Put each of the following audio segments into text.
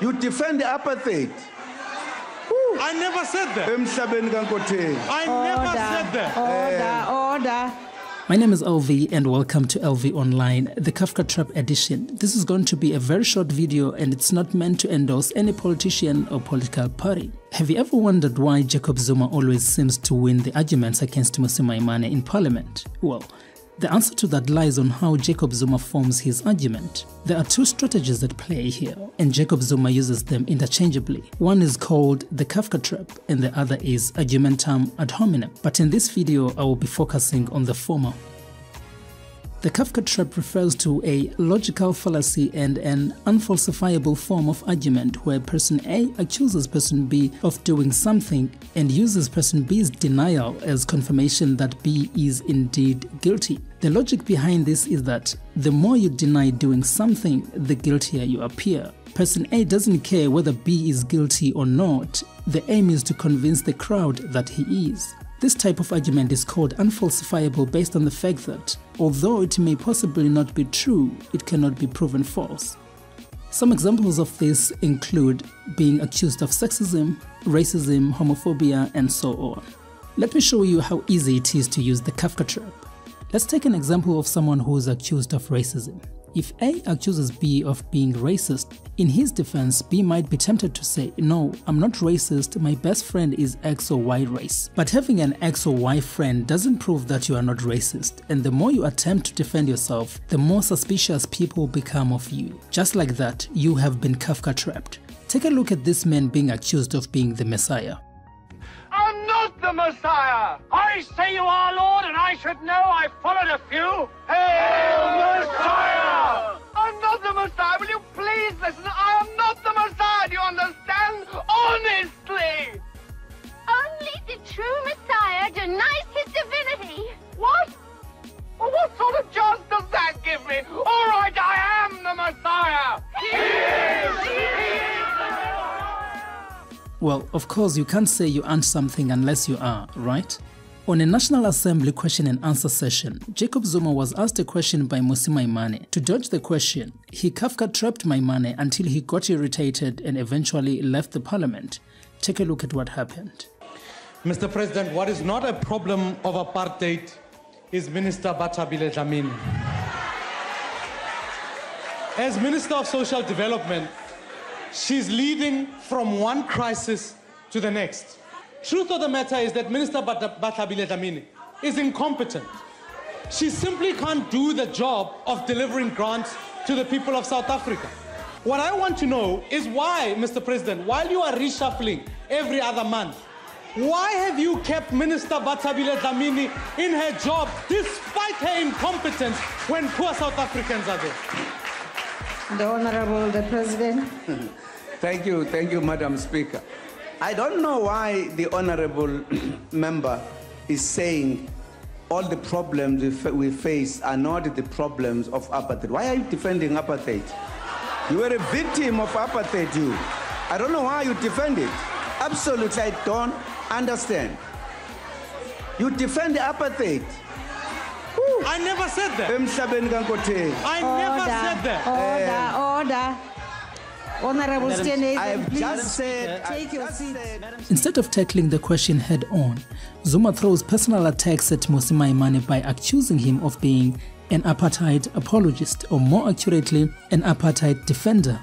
You defend apartheid. I never said that. Emhlabeni kaNkotheni. I never said that. Order. My name is LV and welcome to LV Online, the Kafka Trap edition. This is going to be a very short video and it's not meant to endorse any politician or political party. Have you ever wondered why Jacob Zuma always seems to win the arguments against Mmusi Maimane in parliament? Well, the answer to that lies on how Jacob Zuma forms his argument. There are two strategies at play here, and Jacob Zuma uses them interchangeably. One is called the Kafka Trap, and the other is argumentum ad hominem. But in this video, I will be focusing on the former. The Kafka Trap refers to a logical fallacy and an unfalsifiable form of argument where person A accuses person B of doing something and uses person B's denial as confirmation that B is indeed guilty. The logic behind this is that the more you deny doing something, the guiltier you appear. Person A doesn't care whether B is guilty or not. The aim is to convince the crowd that he is. This type of argument is called unfalsifiable based on the fact that, although it may possibly not be true, it cannot be proven false. Some examples of this include being accused of sexism, racism, homophobia, and so on. Let me show you how easy it is to use the Kafka Trap. Let's take an example of someone who is accused of racism. If A accuses B of being racist, in his defense, B might be tempted to say, "No, I'm not racist, my best friend is X or Y race." But having an X or Y friend doesn't prove that you are not racist, and the more you attempt to defend yourself, the more suspicious people become of you. Just like that, you have been Kafka trapped. Take a look at this man being accused of being the Messiah. I'm not the Messiah! I say you are, Lord, and I should know I followed a few. Hail, Messiah! I'm not the Messiah. Will you please listen? I am not the Messiah. Do you understand? Honestly! Only the true Messiah denies his divinity. What? Well, what sort of chance does that give me? All right, I am the Messiah. He is! Well, of course, you can't say you aren't something unless you are, right? On a National Assembly question and answer session, Jacob Zuma was asked a question by Mmusi Maimane. To dodge the question, he Kafka trapped Maimane until he got irritated and eventually left the parliament. Take a look at what happened. Mr. President, what is not a problem of apartheid is Minister Bathabile Dlamini. As Minister of Social Development, she's leading from one crisis to the next. Truth of the matter is that Minister Bathabile Dlamini is incompetent. She simply can't do the job of delivering grants to the people of South Africa. What I want to know is why, Mr. President, while you are reshuffling every other month, why have you kept Minister Bathabile Dlamini in her job despite her incompetence when poor South Africans are there? The Honorable the President. Thank you, Madam Speaker. I don't know why the honorable member is saying all the problems we face are not the problems of apartheid. Why are you defending apartheid? You were a victim of apartheid, you. I don't know why you defend it. Absolutely, I don't understand. You defend apartheid. I never said that. Emhlabeni kaNkotheni. I never said that. Order. Honorable Stene, I have please just said, take your seat. Instead of tackling the question head on, Zuma throws personal attacks at Mmusi Maimane by accusing him of being an apartheid apologist, or more accurately, an apartheid defender.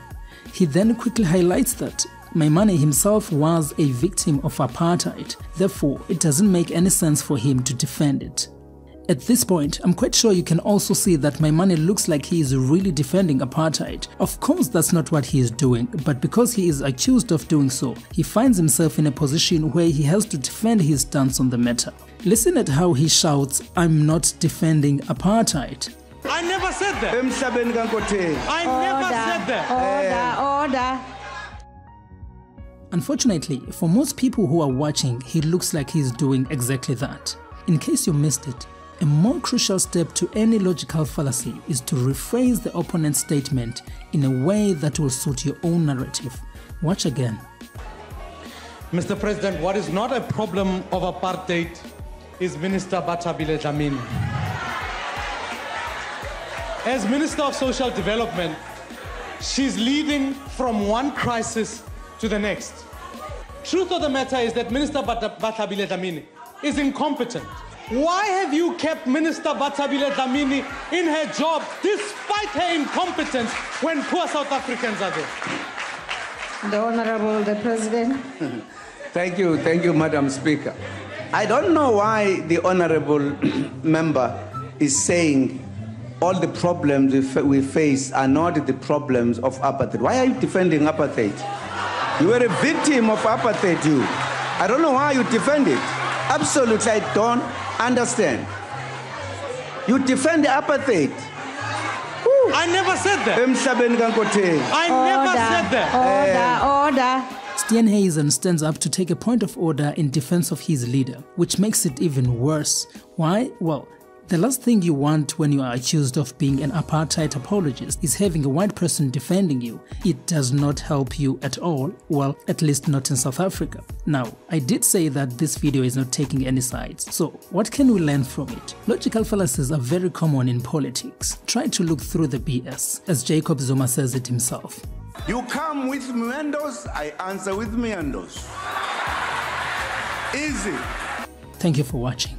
He then quickly highlights that Maimane himself was a victim of apartheid, therefore it doesn't make any sense for him to defend it. At this point, I'm quite sure you can also see that Maimane looks like he is really defending apartheid. Of course that's not what he is doing, but because he is accused of doing so, he finds himself in a position where he has to defend his stance on the matter. Listen at how he shouts, "I'm not defending apartheid." I never said that. Emhlabeni kaNkotheni. I never said that. Order. Unfortunately, for most people who are watching, he looks like he's doing exactly that. In case you missed it, a more crucial step to any logical fallacy is to rephrase the opponent's statement in a way that will suit your own narrative. Watch again. Mr. President, what is not a problem of apartheid is Minister Bathabile Dlamini. As Minister of Social Development, she's leading from one crisis to the next. Truth of the matter is that Minister Bathabile Dlamini is incompetent. Why have you kept Minister Bathabile Dlamini in her job despite her incompetence when poor South Africans are there? The Honorable the President. Thank you, Madam Speaker. I don't know why the honorable member is saying all the problems we face are not the problems of apartheid. Why are you defending apartheid? You were a victim of apartheid, you. I don't know why you defend it. Absolutely, I don't understand. You defend apartheid. I never said that. I never said that. Order. Steenhuisen stands up to take a point of order in defense of his leader, which makes it even worse. Why? Well, the last thing you want when you are accused of being an apartheid apologist is having a white person defending you. It does not help you at all, well, at least not in South Africa. Now, I did say that this video is not taking any sides, so what can we learn from it? Logical fallacies are very common in politics. Try to look through the BS, as Jacob Zuma says it himself. You come with meandos, I answer with meandos. Easy. Thank you for watching.